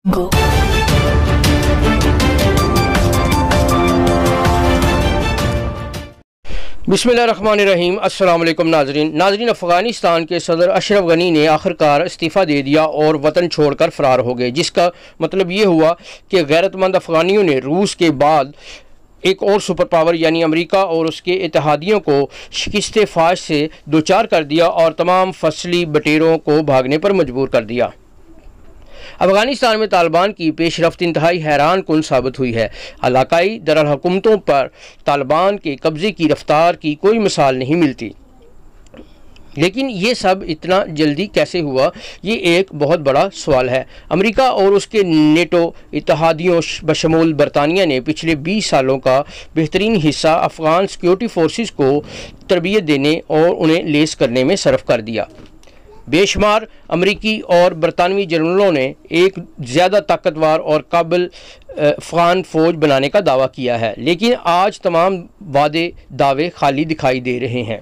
Go. बिस्मिल्लाहिर्रहमानिर्रहीम। अस्सलाम वालेकुम नाज़रीन। अफ़गानिस्तान के सदर अशरफ गनी ने आखिरकार इस्तीफ़ा दे दिया और वतन छोड़कर फ़रार हो गए, जिसका मतलब ये हुआ कि गैरतमंद अफ़गानियों ने रूस के बाद एक और सुपर पावर यानी अमेरिका और उसके इत्तेहादियों को शिकस्त फ़ाश से दो चार कर दिया और तमाम फसली बटेरों को भागने पर मजबूर कर दिया। अफ़गानिस्तान में तालिबान की पेशरफ्त इंतहाई हैरान कुन साबित हुई है। इलाकाई दरअल-हुकूमतों पर तालिबान के कब्ज़े की रफ्तार की कोई मिसाल नहीं मिलती। लेकिन ये सब इतना जल्दी कैसे हुआ, ये एक बहुत बड़ा सवाल है। अमेरिका और उसके नेटो इत्तेहादियों बशमूल बरतानिया ने पिछले 20 सालों का बेहतरीन हिस्सा अफ़गान सिक्योरिटी फोर्सेस को तरबियत देने और उन्हें लेस करने में सर्फ कर दिया। बेशुमार अमरीकी और बरतानवी जनरलों ने एक ज़्यादा ताकतवर और काबिल अफ़गान फ़ौज बनाने का दावा किया है, लेकिन आज तमाम वादे दावे खाली दिखाई दे रहे हैं।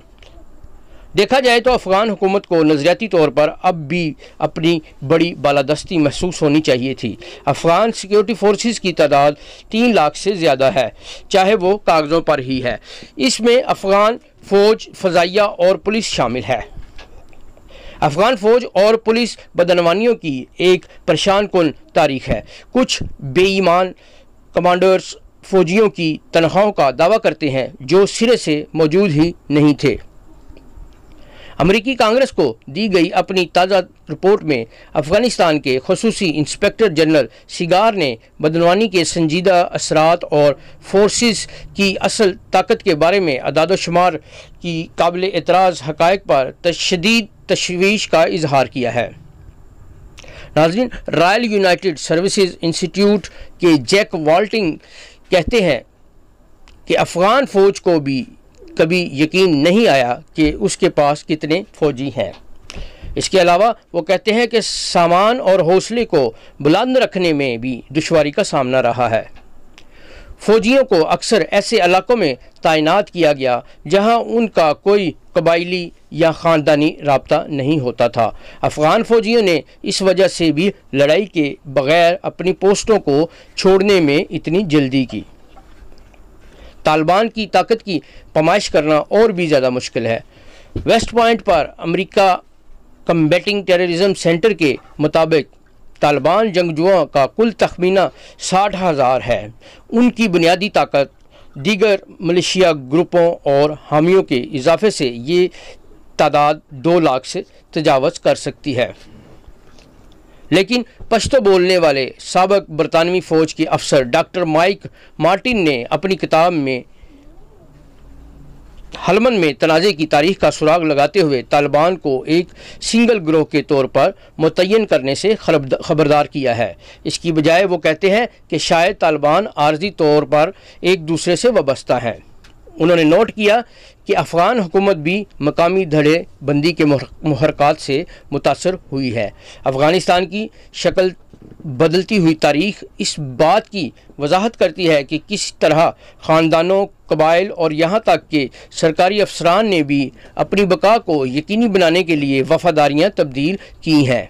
देखा जाए तो अफ़गान हुकूमत को नज़रियाती तौर पर अब भी अपनी बड़ी बालादस्ती महसूस होनी चाहिए थी। अफ़गान सिक्योरिटी फोर्सेस की तादाद 3 लाख से ज़्यादा है, चाहे वो कागज़ों पर ही है। इसमें अफ़गान फ़ौज, फ़ज़ाइया और पुलिस शामिल है। अफ़गान फ़ौज और पुलिस बदनवानियों की एक परेशान कुन तारीख़ है। कुछ बेईमान कमांडर्स फ़ौजियों की तनख्वाहों का दावा करते हैं जो सिरे से मौजूद ही नहीं थे। अमेरिकी कांग्रेस को दी गई अपनी ताज़ा रिपोर्ट में अफ़गानिस्तान के ख़ुसूसी इंस्पेक्टर जनरल सिगार ने बदनवानी के संजीदा असरात और फोर्सेस की असल ताकत के बारे में अदाद-ओ-शुमार की काबिल एतराज़ हक़ाइक़ पर तशदीद तशवीश का इजहार किया है। नाज़रीन, रॉयल यूनाइटेड सर्विसेज इंस्टीट्यूट के जैक वाल्टिंग कहते हैं कि अफ़गान फ़ौज को भी कभी यकीन नहीं आया कि उसके पास कितने फ़ौजी हैं। इसके अलावा वो कहते हैं कि सामान और हौसले को बुलंद रखने में भी दुश्वारी का सामना रहा है। फ़ौजियों को अक्सर ऐसे इलाकों में तैनात किया गया जहां उनका कोई कबायली या ख़ानदानी राब्ता नहीं होता था। अफ़गान फ़ौजियों ने इस वजह से भी लड़ाई के बग़ैर अपनी पोस्टों को छोड़ने में इतनी जल्दी की। तालिबान की ताकत की पमाइश करना और भी ज़्यादा मुश्किल है। वेस्ट पॉइंट पर अमेरिका कम्बैटिंग टेररिज्म सेंटर के मुताबिक तालिबान जंगजुओं का कुल तखमीना 60,000 है। उनकी बुनियादी ताकत दीगर मलेशिया ग्रुपों और हामियों के इजाफे से ये तादाद 2 लाख से तजावज़ कर सकती है। लेकिन पश्तो बोलने वाले साबिक बरतानवी फ़ौज के अफसर डॉक्टर माइक मार्टिन ने अपनी किताब में हलमन में तनाज़े की तारीख़ का सुराग लगाते हुए तालिबान को एक सिंगल गिरोह के तौर पर मुतय्यन करने से ख़बरदार किया है। इसकी बजाय वो कहते हैं कि शायद तालिबान आर्ज़ी तौर पर एक दूसरे से वाबस्ता हैं। उन्होंने नोट किया कि अफ़गान हुकूमत भी मकामी धड़े बंदी के मुहरक़ात से मुतासर हुई है। अफ़गानिस्तान की शक्ल बदलती हुई तारीख़ इस बात की वजाहत करती है कि किस तरह ख़ानदानों, कबाइल और यहाँ तक कि सरकारी अफसरान ने भी अपनी बका को यकीनी बनाने के लिए वफ़ादारियाँ तब्दील की हैं।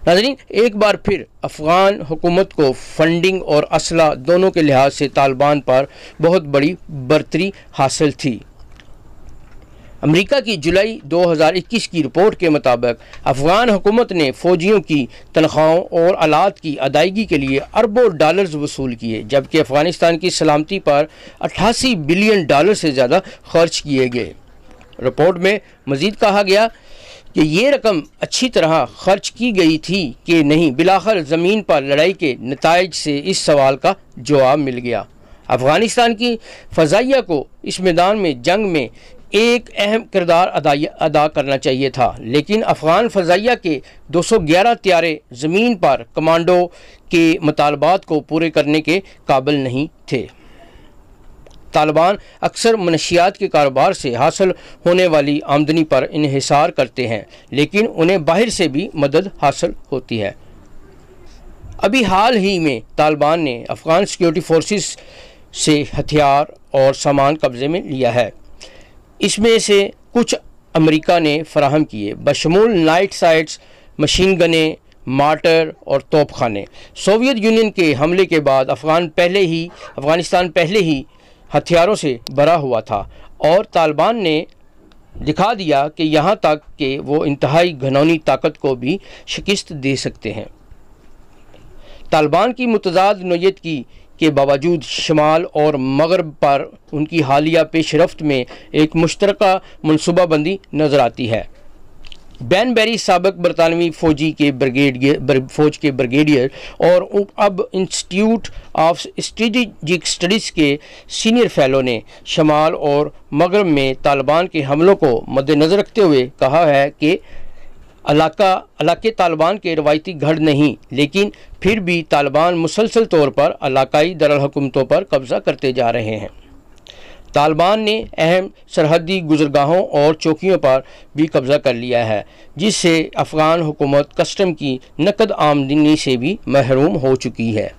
नाज़रीन, एक बार फिर अफ़गान हुकूमत को फंडिंग और असला दोनों के लिहाज से तालिबान पर बहुत बड़ी बरतरी हासिल थी। अमेरिका की जुलाई 2021 की रिपोर्ट के मुताबिक अफ़गान हुकूमत ने फ़ौजियों की तनख्वाहों और आलात की अदायगी के लिए अरबों डॉलर्स वसूल किए, जबकि अफ़गानिस्तान की सलामती पर 88 बिलियन डॉलर से ज़्यादा खर्च किए गए। रिपोर्ट में मज़ीद कहा गया कि ये रकम अच्छी तरह खर्च की गई थी कि नहीं। बिलाखिर ज़मीन पर लड़ाई के नताइज से इस सवाल का जवाब मिल गया। अफ़गानिस्तान की फ़ज़ाइया को इस मैदान में जंग में एक अहम किरदार अदा करना चाहिए था, लेकिन अफ़गान फ़ज़ाइया के 211 त्यारे ज़मीन पर कमांडो के मुतालबात को पूरे करने के काबिल नहीं थे। तालिबान अक्सर मनशियात के कारोबार से हासिल होने वाली आमदनी पर इन्हिसार करते हैं, लेकिन उन्हें बाहर से भी मदद हासिल होती है। अभी हाल ही में तालिबान ने अफ़गान सिक्योरिटी फोर्सेस से हथियार और सामान कब्ज़े में लिया है। इसमें से कुछ अमेरिका ने फराहम किए, बशमूल नाइट साइट्स, मशीन गनें, मार्टर और तोपखाने। सोवियत यूनियन के हमले के बाद अफ़गानिस्तान पहले ही हथियारों से भरा हुआ था और तालिबान ने दिखा दिया कि यहाँ तक कि वो इंतहाई घिनौनी ताकत को भी शिकस्त दे सकते हैं। तालिबान की मुतज़ाद नौयत के बावजूद शमाल और मगरब पर उनकी हालिया पेशरफ्त में एक मुश्तरका मनसूबाबंदी नज़र आती है। बैन बेरी साबिक बरतानवी फ़ौज के ब्रिगेडियर और अब इंस्टीट्यूट ऑफ स्ट्रेटेजिक स्टडीज़ के सीनियर फेलो ने शमाल और मगरब में तालिबान के हमलों को मद्देनज़र रखते हुए कहा है कि इलाके तालिबान के रवायती गढ़ नहीं, लेकिन फिर भी तालिबान मुसलसल तौर पर इलाकाई दारुलहुकूमतों पर कब्ज़ा करते जा रहे हैं। तालिबान ने अहम सरहदी गुज़रगाहों और चौकियों पर भी कब्ज़ा कर लिया है, जिससे अफ़गान हुकूमत कस्टम की नकद आमदनी से भी महरूम हो चुकी है।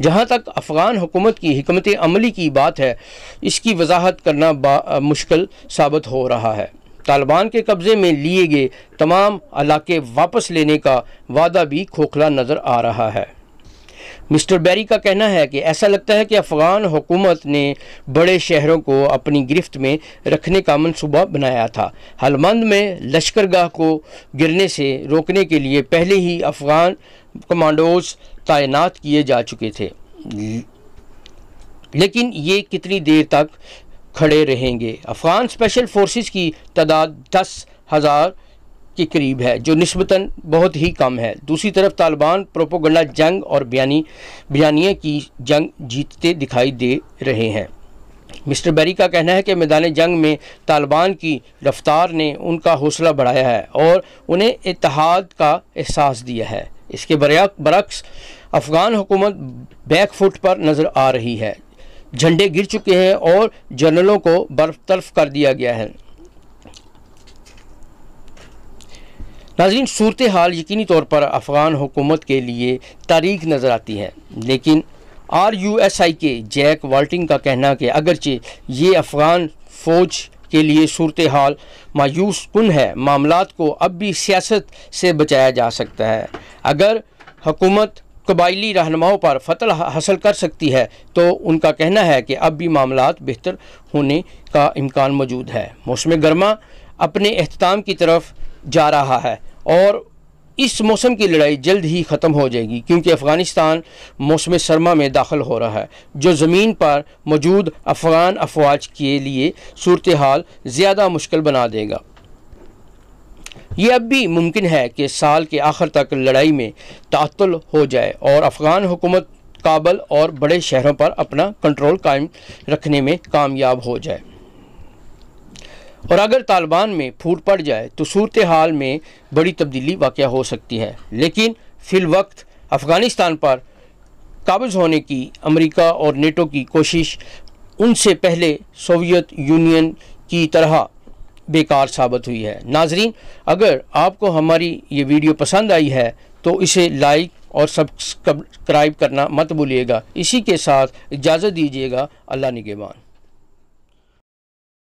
जहाँ तक अफ़गान हुकूमत की हिकमत अमली की बात है, इसकी वजाहत करना मुश्किल साबित हो रहा है। तालिबान के कब्ज़े में लिए गए तमाम इलाके वापस लेने का वादा भी खोखला नज़र आ रहा है। मिस्टर बेरी का कहना है कि ऐसा लगता है कि अफ़गान हुकूमत ने बड़े शहरों को अपनी गिरफ्त में रखने का मंसूबा बनाया था। हलमंद में लश्करगाह को गिरने से रोकने के लिए पहले ही अफ़गान कमांडोज तैनात किए जा चुके थे, लेकिन ये कितनी देर तक खड़े रहेंगे। अफ़गान स्पेशल फोर्सेस की तादाद 10,000 के करीब है, जो निस्बतन बहुत ही कम है। दूसरी तरफ तालिबान प्रोपोगंडा जंग और बयानिए की जंग जीतते दिखाई दे रहे हैं। मिस्टर बेरी का कहना है कि मैदान जंग में तालिबान की रफ्तार ने उनका हौसला बढ़ाया है और उन्हें इत्तेहाद का एहसास दिया है। इसके बरक्स अफ़गान हुकूमत बैकफुट पर नज़र आ रही है। झंडे गिर चुके हैं और जनरलों को बरतरफ कर दिया गया है। नाज़रीन, सूरत हाल यकीनी तौर पर अफ़गान हुकूमत के लिए तारीख नज़र आती है, लेकिन RUSI के जैक वाल्टिंग का कहना कि अगरचे ये अफ़गान फ़ौज के लिए सूरत हाल मायूस कुन है, मामलात को अब भी सियासत से बचाया जा सकता है। अगर हुकूमत कबायली रहनुमाओं पर फतह हासिल कर सकती है तो उनका कहना है कि अब भी मामलात बेहतर होने का इम्कान मौजूद है। मौसम गर्मा अपने अख्ताम की तरफ जा रहा है और इस मौसम की लड़ाई जल्द ही ख़त्म हो जाएगी, क्योंकि अफ़गानिस्तान मौसम सरमा में दाखिल हो रहा है, जो ज़मीन पर मौजूद अफ़गान अफवाज के लिए सूरत हाल ज़्यादा मुश्किल बना देगा। ये अब भी मुमकिन है कि साल के आखिर तक लड़ाई में तातुल हो जाए और अफ़गान हुकूमत काबुल और बड़े शहरों पर अपना कंट्रोल कायम रखने में कामयाब हो जाए। और अगर तालिबान में फूट पड़ जाए तो सूरत हाल में बड़ी तब्दीली वाक़या हो सकती है, लेकिन फिल वक्त अफ़गानिस्तान पर काबिज़ होने की अमेरिका और नेटो की कोशिश उनसे पहले सोवियत यूनियन की तरह बेकार साबित हुई है। नाजरीन, अगर आपको हमारी ये वीडियो पसंद आई है तो इसे लाइक और सब्सक्राइब करना मत भूलिएगा। इसी के साथ इजाज़त दीजिएगा। अल्लाह निगहबान।